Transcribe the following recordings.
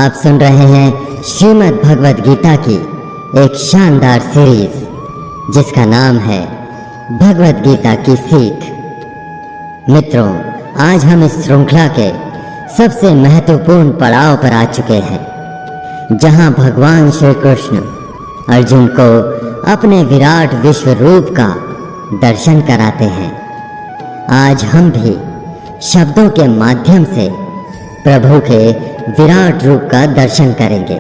आप सुन रहे हैं श्रीमद् भगवद गीता की एक शानदार सीरीज जिसका नाम है भगवद गीता की सीख। मित्रों, आज हम इस श्रृंखला के सबसे महत्वपूर्ण पड़ाव पर आ चुके हैं, जहां भगवान श्री कृष्ण अर्जुन को अपने विराट विश्व रूप का दर्शन कराते हैं। आज हम भी शब्दों के माध्यम से प्रभु के विराट रूप का दर्शन करेंगे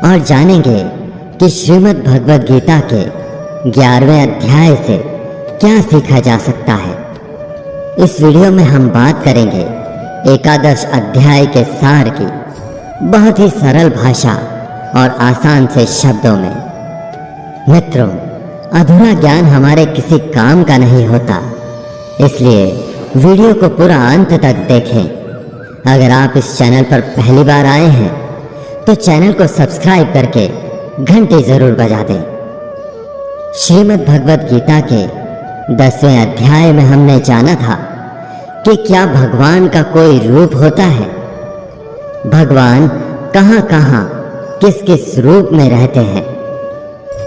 और जानेंगे कि श्रीमद् भगवद गीता के 11वें अध्याय से क्या सीखा जा सकता है। इस वीडियो में हम बात करेंगे एकादश अध्याय के सार की, बहुत ही सरल भाषा और आसान से शब्दों में। मित्रों, अधूरा ज्ञान हमारे किसी काम का नहीं होता, इसलिए वीडियो को पूरा अंत तक देखें। अगर आप इस चैनल पर पहली बार आए हैं तो चैनल को सब्सक्राइब करके घंटी जरूर बजा दें। श्रीमद् भगवद गीता के 10वें अध्याय में हमने जाना था कि क्या भगवान का कोई रूप होता है, भगवान कहाँ कहाँ किस किस रूप में रहते हैं,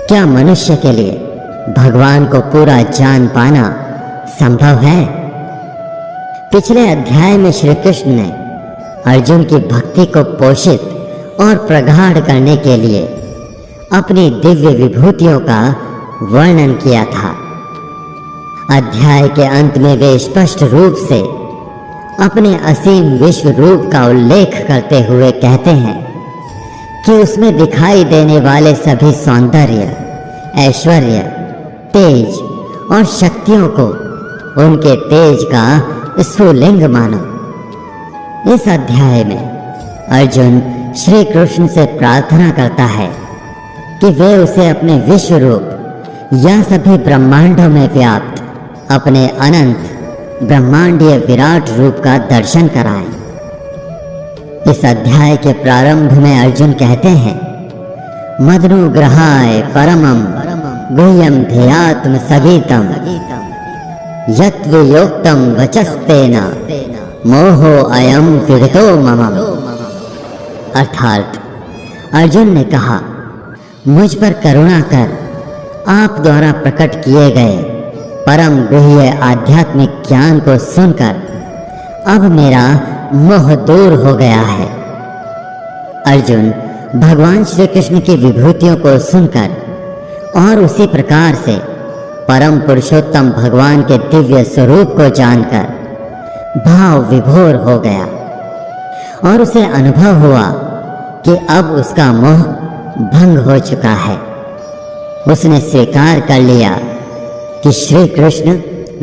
क्या मनुष्य के लिए भगवान को पूरा जान पाना संभव है। पिछले अध्याय में श्री कृष्ण ने अर्जुन की भक्ति को पोषित और प्रगाढ़ करने के लिए अपनी दिव्य विभूतियों का वर्णन किया था। अध्याय के अंत में वे स्पष्ट रूप से अपने असीम विश्व रूप का उल्लेख करते हुए कहते हैं कि उसमें दिखाई देने वाले सभी सौंदर्य, ऐश्वर्य, तेज और शक्तियों को उनके तेज का स्फुलिंग मानो। इस अध्याय में अर्जुन श्री कृष्ण से प्रार्थना करता है कि वे उसे अपने विश्व रूप या सभी ब्रह्मांडों में व्याप्त अपने अनंत ब्रह्मांडीय विराट रूप का दर्शन कराएं। इस अध्याय के प्रारंभ में अर्जुन कहते हैं, मदनुग्रहाय परमं गुह्यं ध्येयात्म सगीतम यत्वियोक्तम वचस्तेन मोहो अयम विगतो मम। अर्थात अर्जुन ने कहा, मुझ पर करुणा कर आप द्वारा प्रकट किए गए परम गुह्य आध्यात्मिक ज्ञान को सुनकर अब मेरा मोह दूर हो गया है। अर्जुन भगवान श्री कृष्ण की विभूतियों को सुनकर और उसी प्रकार से परम पुरुषोत्तम भगवान के दिव्य स्वरूप को जानकर भाव विभोर हो गया और उसे अनुभव हुआ कि अब उसका मोह भंग हो चुका है। उसने स्वीकार कर लिया कि श्री कृष्ण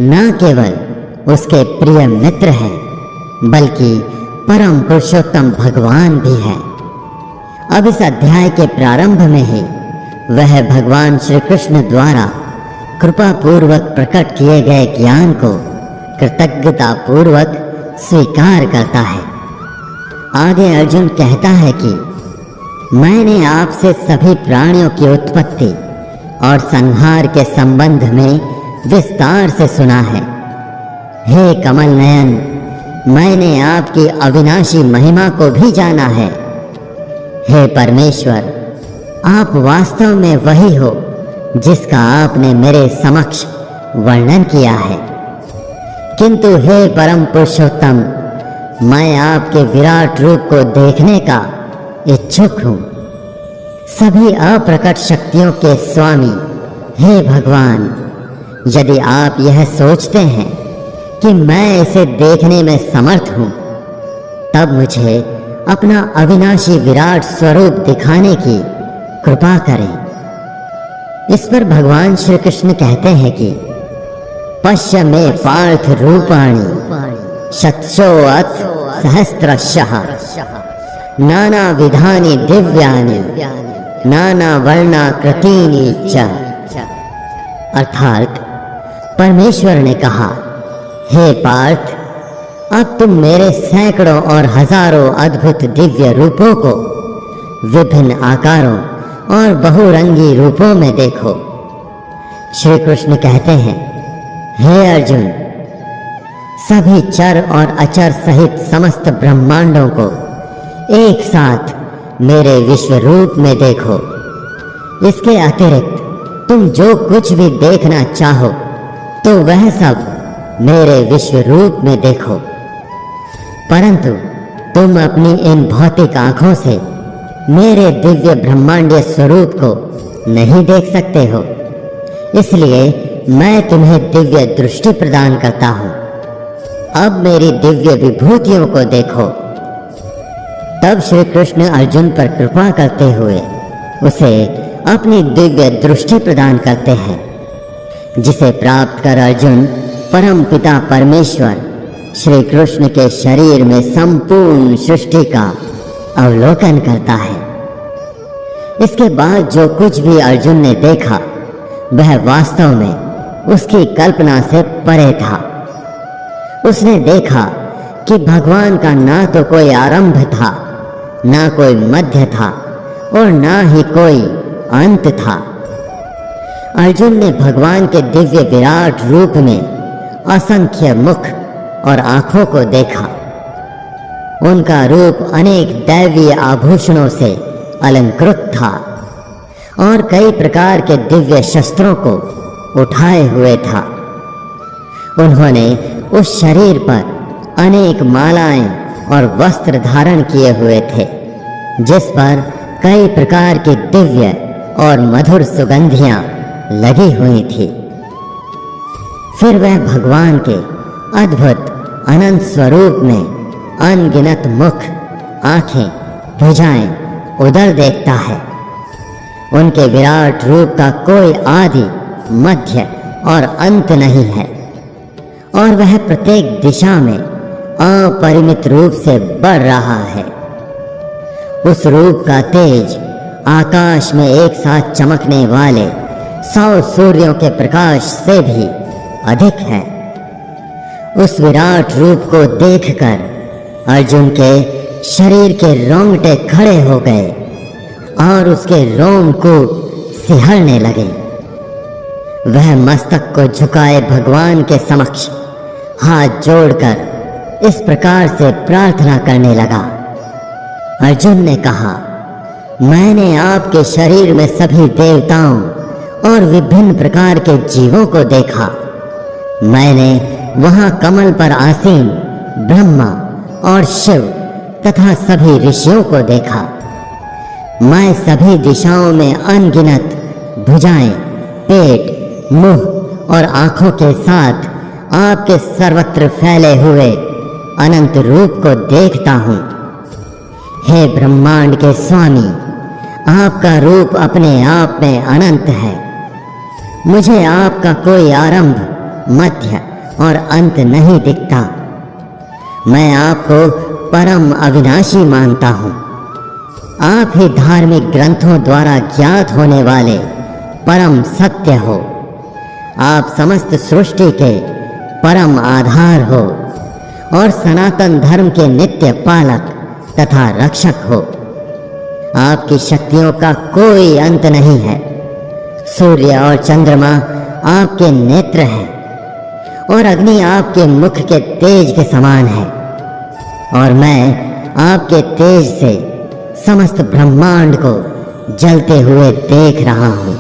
न केवल उसके प्रिय मित्र हैं बल्कि परम पुरुषोत्तम भगवान भी हैं। अब इस अध्याय के प्रारंभ में ही वह भगवान श्री कृष्ण द्वारा कृपा पूर्वक प्रकट किए गए ज्ञान को कृतज्ञता पूर्वक स्वीकार करता है। आगे अर्जुन कहता है कि मैंने आपसे सभी प्राणियों की उत्पत्ति और संहार के संबंध में विस्तार से सुना है। हे कमल नयन, मैंने आपकी अविनाशी महिमा को भी जाना है। हे परमेश्वर, आप वास्तव में वही हो जिसका आपने मेरे समक्ष वर्णन किया है। किंतु हे परम पुरुषोत्तम, मैं आपके विराट रूप को देखने का इच्छुक हूँ। सभी अप्रकट शक्तियों के स्वामी हे भगवान, यदि आप यह सोचते हैं कि मैं इसे देखने में समर्थ हूँ, तब मुझे अपना अविनाशी विराट स्वरूप दिखाने की कृपा करें। इस पर भगवान श्री कृष्ण कहते हैं कि पश्य मे पार्थ रूपाणि शतशोऽथ सहस्रशः नाना विधानि दिव्यानि नाना वर्णाकृतीनि च। अर्थात परमेश्वर ने कहा, हे पार्थ, अब तुम मेरे सैकड़ों और हजारों अद्भुत दिव्य रूपों को विभिन्न आकारों और बहुरंगी रूपों में देखो। श्री कृष्ण कहते हैं, हे अर्जुन, सभी चर और अचर सहित समस्त ब्रह्मांडों को एक साथ मेरे विश्व रूप में देखो। इसके अतिरिक्त तुम जो कुछ भी देखना चाहो तो वह सब मेरे विश्व रूप में देखो, परंतु तुम अपनी इन भौतिक आंखों से मेरे दिव्य ब्रह्मांडीय स्वरूप को नहीं देख सकते हो। इसलिए मैं तुम्हें दिव्य दृष्टि प्रदान करता हूं। अब मेरी दिव्य विभूतियों को देखो। तब श्री कृष्ण अर्जुन पर कृपा करते हुए उसे अपनी दिव्य दृष्टि प्रदान करते हैं, जिसे प्राप्त कर अर्जुन परम पिता परमेश्वर श्री कृष्ण के शरीर में संपूर्ण सृष्टि का अवलोकन करता है। इसके बाद जो कुछ भी अर्जुन ने देखा वह वास्तव में उसकी कल्पना से परे था। उसने देखा कि भगवान का ना तो कोई आरंभ था, ना कोई मध्य था और ना ही कोई अंत था। अर्जुन ने भगवान के दिव्य विराट रूप में असंख्य मुख और आंखों को देखा। उनका रूप अनेक दैवीय आभूषणों से अलंकृत था और कई प्रकार के दिव्य शस्त्रों को उठाए हुए था। उन्होंने उस शरीर पर अनेक मालाएं और वस्त्र धारण किए हुए थे, जिस पर कई प्रकार की दिव्य और मधुर सुगंधियां लगी हुई थी। फिर वह भगवान के अद्भुत अनंत स्वरूप में अनगिनत मुख, आंखें, भुजाएं, उदर देखता है। उनके विराट रूप का कोई आदि, मध्य और अंत नहीं है और वह प्रत्येक दिशा में अपरिमित रूप से बढ़ रहा है। उस रूप का तेज आकाश में एक साथ चमकने वाले 100 सूर्यों के प्रकाश से भी अधिक है। उस विराट रूप को देखकर अर्जुन के शरीर के रोंगटे खड़े हो गए और उसके रोमकूप सिहरने लगे। वह मस्तक को झुकाए भगवान के समक्ष हाथ जोड़कर इस प्रकार से प्रार्थना करने लगा। अर्जुन ने कहा, मैंने आपके शरीर में सभी देवताओं और विभिन्न प्रकार के जीवों को देखा। मैंने वहां कमल पर आसीन ब्रह्मा और शिव तथा सभी ऋषियों को देखा। मैं सभी दिशाओं में अनगिनत भुजाएं, पेट, मुंह और आंखों के साथ आपके सर्वत्र फैले हुए अनंत रूप को देखता हूं। हे ब्रह्मांड के स्वामी, आपका रूप अपने आप में अनंत है। मुझे आपका कोई आरंभ, मध्य और अंत नहीं दिखता। मैं आपको परम अविनाशी मानता हूँ। आप ही धार्मिक ग्रंथों द्वारा ज्ञात होने वाले परम सत्य हो। आप समस्त सृष्टि के परम आधार हो और सनातन धर्म के नित्य पालक तथा रक्षक हो। आपकी शक्तियों का कोई अंत नहीं है। सूर्य और चंद्रमा आपके नेत्र हैं और अग्नि आपके मुख के तेज के समान है और मैं आपके तेज से समस्त ब्रह्मांड को जलते हुए देख रहा हूँ।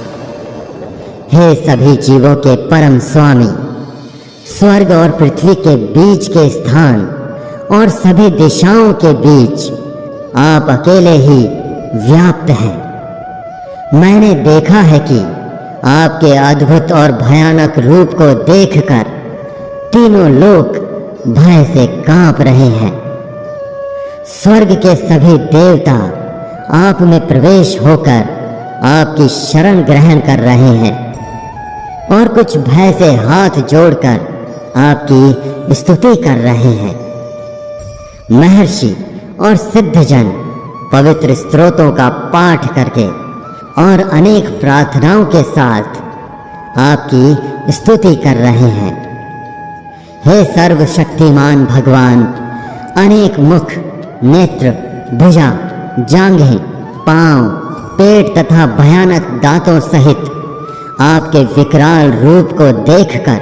हे सभी जीवों के परम स्वामी, स्वर्ग और पृथ्वी के बीच के स्थान और सभी दिशाओं के बीच आप अकेले ही व्याप्त हैं। मैंने देखा है कि आपके अद्भुत और भयानक रूप को देखकर तीनों लोक भय से कांप रहे हैं। स्वर्ग के सभी देवता आप में प्रवेश होकर आपकी शरण ग्रहण कर रहे हैं और कुछ भय से हाथ जोड़कर आपकी स्तुति कर रहे हैं। महर्षि और सिद्धजन पवित्र स्तोत्रों का पाठ करके और अनेक प्रार्थनाओं के साथ आपकी स्तुति कर रहे हैं। हे सर्वशक्तिमान भगवान, अनेक मुख, नेत्र, भुजा, जांघें, पांव, पेट तथा भयानक दांतों सहित आपके विकराल रूप को देखकर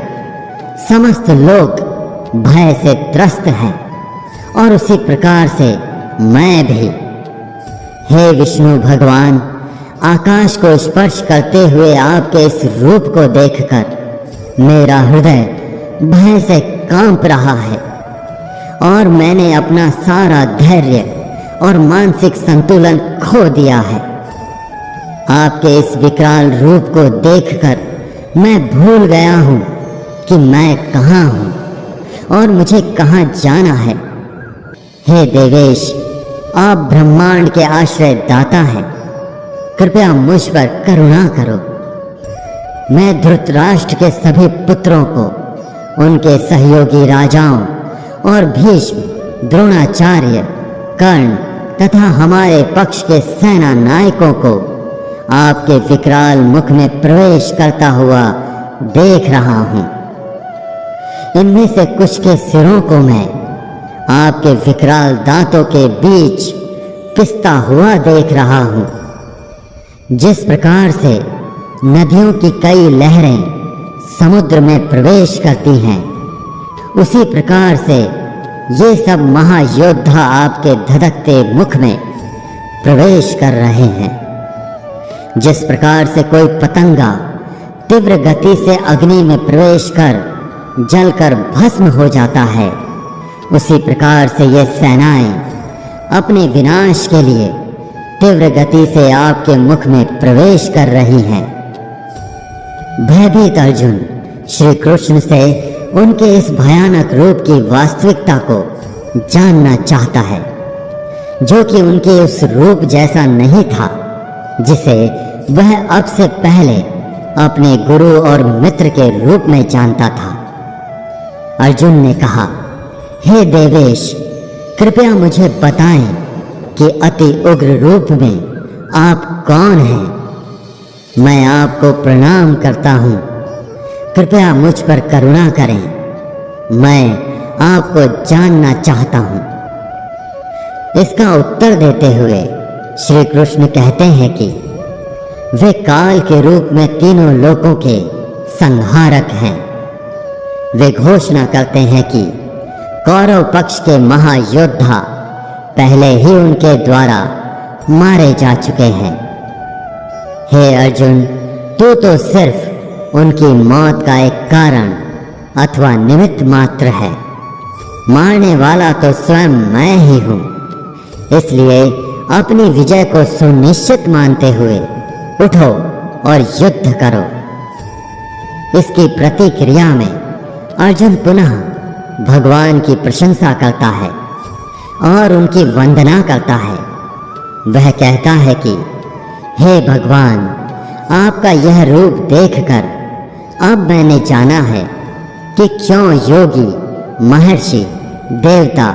समस्त लोग भय से त्रस्त हैं और उसी प्रकार से मैं भी। हे विष्णु भगवान, आकाश को स्पर्श करते हुए आपके इस रूप को देखकर मेरा हृदय भय से कांप रहा है और मैंने अपना सारा धैर्य और मानसिक संतुलन खो दिया है। आपके इस विकराल रूप को देखकर मैं भूल गया हूँ कि मैं कहाँ हूँ और मुझे कहाँ जाना है। हे देवेश, आप ब्रह्मांड के आश्रय दाता हैं, कृपया मुझ पर करुणा करो। मैं धृतराष्ट्र के सभी पुत्रों को, उनके सहयोगी राजाओं और भीष्म, द्रोणाचार्य, कर्ण तथा हमारे पक्ष के सेना नायकों को आपके विकराल मुख में प्रवेश करता हुआ देख रहा हूँ। इनमें से कुछ के सिरों को मैं आपके विकराल दांतों के बीच पिसता हुआ देख रहा हूँ। जिस प्रकार से नदियों की कई लहरें समुद्र में प्रवेश करती हैं, उसी प्रकार से ये सब महायोद्धा आपके धधकते मुख में प्रवेश कर रहे हैं। जिस प्रकार से कोई पतंगा तीव्र गति से अग्नि में प्रवेश कर जलकर भस्म हो जाता है, उसी प्रकार से ये सेनाएं अपने विनाश के लिए तीव्र गति से आपके मुख में प्रवेश कर रही हैं। भयभीत अर्जुन श्री कृष्ण से उनके इस भयानक रूप की वास्तविकता को जानना चाहता है, जो कि उनके उस रूप जैसा नहीं था जिसे वह अब से पहले अपने गुरु और मित्र के रूप में जानता था। अर्जुन ने कहा, हे देवेश, कृपया मुझे बताएं कि अति उग्र रूप में आप कौन हैं? मैं आपको प्रणाम करता हूँ, कृपया मुझ पर करुणा करें, मैं आपको जानना चाहता हूँ। इसका उत्तर देते हुए श्री कृष्ण कहते हैं कि वे काल के रूप में तीनों लोकों के संहारक हैं। वे घोषणा करते हैं कि कौरव पक्ष के महायोद्धा पहले ही उनके द्वारा मारे जा चुके हैं। हे अर्जुन, तू तो सिर्फ उनकी मौत का एक कारण अथवा निमित्त मात्र है। मारने वाला तो स्वयं मैं ही हूँ। इसलिए अपनी विजय को सुनिश्चित मानते हुए उठो और युद्ध करो। इसकी प्रतिक्रिया में अर्जुन पुनः भगवान की प्रशंसा करता है और उनकी वंदना करता है। वह कहता है कि हे भगवान, आपका यह रूप देखकर अब मैंने जाना है कि क्यों योगी, महर्षि, देवता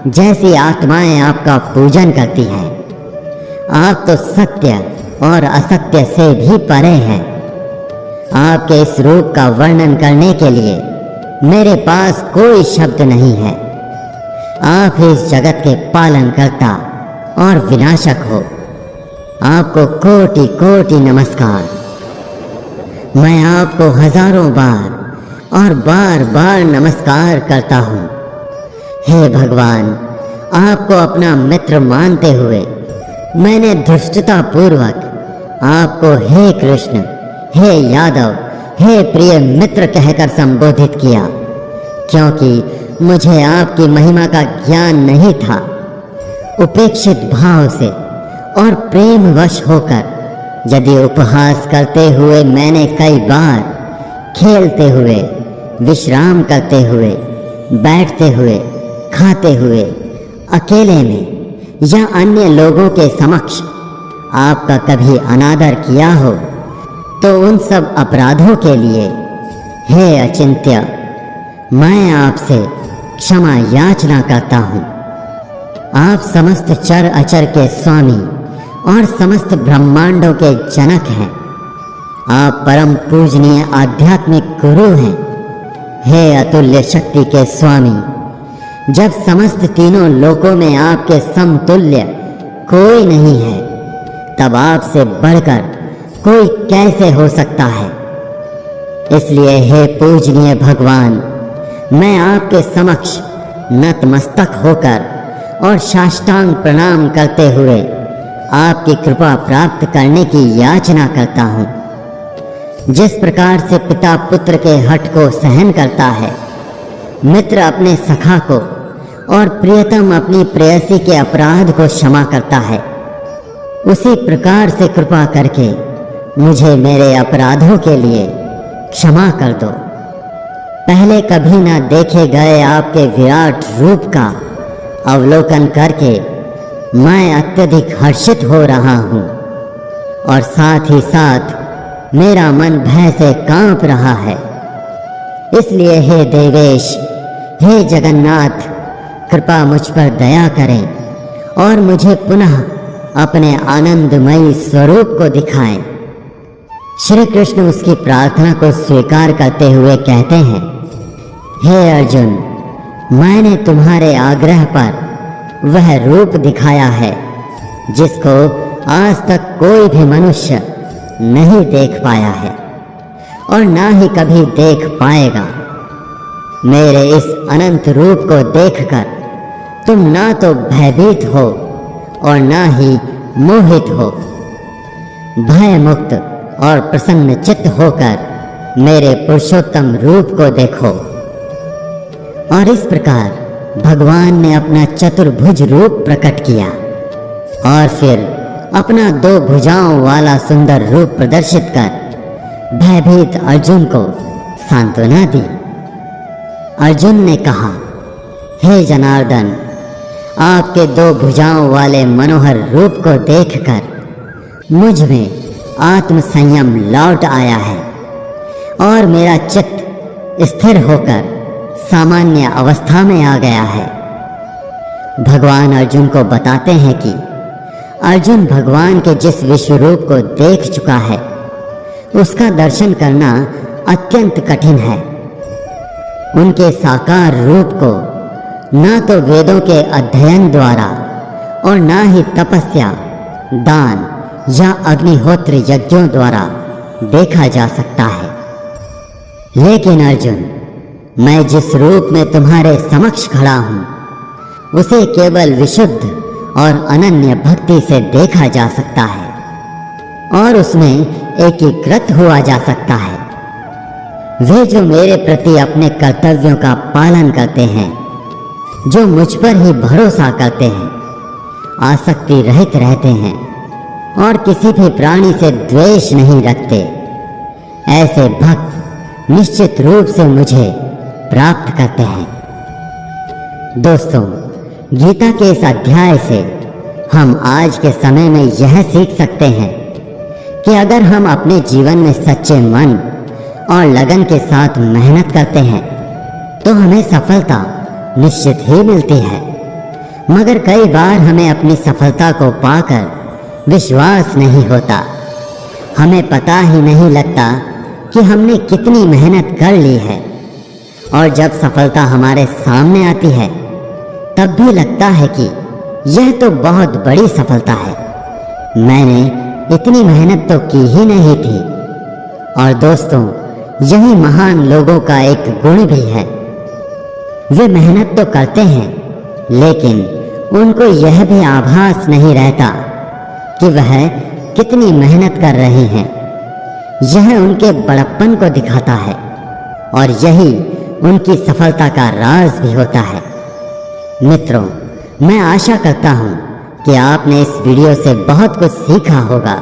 जैसी आत्माएं आपका पूजन करती हैं। आप तो सत्य और असत्य से भी परे हैं। आपके इस रूप का वर्णन करने के लिए मेरे पास कोई शब्द नहीं है। आप इस जगत के पालनकर्ता और विनाशक हो। आपको कोटि कोटि नमस्कार। मैं आपको हजारों बार और बार बार नमस्कार करता हूँ। हे भगवान, आपको अपना मित्र मानते हुए मैंने धृष्टता पूर्वक आपको हे कृष्ण, हे यादव, हे प्रिय मित्र कहकर संबोधित किया, क्योंकि मुझे आपकी महिमा का ज्ञान नहीं था। उपेक्षित भाव से और प्रेमवश होकर यदि उपहास करते हुए मैंने कई बार खेलते हुए, विश्राम करते हुए, बैठते हुए, खाते हुए, अकेले में या अन्य लोगों के समक्ष आपका कभी अनादर किया हो, तो उन सब अपराधों के लिए हे अचिंत्य, मैं आपसे क्षमा याचना करता हूँ। आप समस्त चर अचर के स्वामी और समस्त ब्रह्मांडों के जनक हैं। आप परम पूजनीय आध्यात्मिक गुरु हैं। हे अतुल्य शक्ति के स्वामी, जब समस्त तीनों लोकों में आपके समतुल्य कोई नहीं है, तब आपसे बढ़कर कोई कैसे हो सकता है। इसलिए हे पूजनीय भगवान, मैं आपके समक्ष नतमस्तक होकर और साष्टांग प्रणाम करते हुए आपकी कृपा प्राप्त करने की याचना करता हूँ। जिस प्रकार से पिता पुत्र के हठ को सहन करता है, मित्र अपने सखा को और प्रियतम अपनी प्रेयसी के अपराध को क्षमा करता है, उसी प्रकार से कृपा करके मुझे मेरे अपराधों के लिए क्षमा कर दो। पहले कभी ना देखे गए आपके विराट रूप का अवलोकन करके मैं अत्यधिक हर्षित हो रहा हूँ और साथ ही साथ मेरा मन भय से कांप रहा है। इसलिए हे देवेश, हे जगन्नाथ, कृपा मुझ पर दया करें और मुझे पुनः अपने आनंदमयी स्वरूप को दिखाएं। श्री कृष्ण उसकी प्रार्थना को स्वीकार करते हुए कहते हैं, हे अर्जुन, मैंने तुम्हारे आग्रह पर वह रूप दिखाया है जिसको आज तक कोई भी मनुष्य नहीं देख पाया है और ना ही कभी देख पाएगा। मेरे इस अनंत रूप को देखकर तुम ना तो भयभीत हो और ना ही मोहित हो। भय मुक्त और प्रसन्न चित्त होकर मेरे पुरुषोत्तम रूप को देखो। और इस प्रकार भगवान ने अपना चतुर्भुज रूप प्रकट किया और फिर अपना 2 भुजाओं वाला सुंदर रूप प्रदर्शित कर भयभीत अर्जुन को सांत्वना दी। अर्जुन ने कहा, हे जनार्दन, आपके 2 भुजाओं वाले मनोहर रूप को देखकर मुझ में आत्म संयम लौट आया है और मेरा चित्त स्थिर होकर सामान्य अवस्था में आ गया है। भगवान अर्जुन को बताते हैं कि अर्जुन भगवान के जिस विश्व रूप को देख चुका है उसका दर्शन करना अत्यंत कठिन है। उनके साकार रूप को ना तो वेदों के अध्ययन द्वारा और ना ही तपस्या, दान या अग्निहोत्र यज्ञों द्वारा देखा जा सकता है। लेकिन अर्जुन, मैं जिस रूप में तुम्हारे समक्ष खड़ा हूँ उसे केवल विशुद्ध और अनन्य भक्ति से देखा जा सकता है और उसमें एकीकृत हुआ जा सकता है। वे जो मेरे प्रति अपने कर्तव्यों का पालन करते हैं, जो मुझ पर ही भरोसा करते हैं, आसक्ति रहित रहते हैं और किसी भी प्राणी से द्वेष नहीं रखते, ऐसे भक्त निश्चित रूप से मुझे प्राप्त करते हैं। दोस्तों, गीता के इस अध्याय से हम आज के समय में यह सीख सकते हैं कि अगर हम अपने जीवन में सच्चे मन और लगन के साथ मेहनत करते हैं तो हमें सफलता निश्चित ही मिलती है। मगर कई बार हमें अपनी सफलता को पाकर विश्वास नहीं होता। हमें पता ही नहीं लगता कि हमने कितनी मेहनत कर ली है और जब सफलता हमारे सामने आती है तब भी लगता है कि यह तो बहुत बड़ी सफलता है, मैंने इतनी मेहनत तो की ही नहीं थी। और दोस्तों, यही महान लोगों का एक गुण भी है। वे मेहनत तो करते हैं लेकिन उनको यह भी आभास नहीं रहता कि वह कितनी मेहनत कर रहे हैं। यह उनके बड़प्पन को दिखाता है और यही उनकी सफलता का राज भी होता है। मित्रों, मैं आशा करता हूँ कि आपने इस वीडियो से बहुत कुछ सीखा होगा।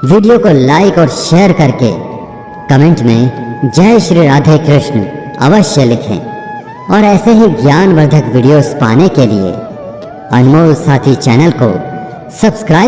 वीडियो को लाइक और शेयर करके कमेंट में जय श्री राधे कृष्ण अवश्य लिखें और ऐसे ही ज्ञानवर्धक वीडियोस पाने के लिए अनमोल साथी चैनल को सब्सक्राइब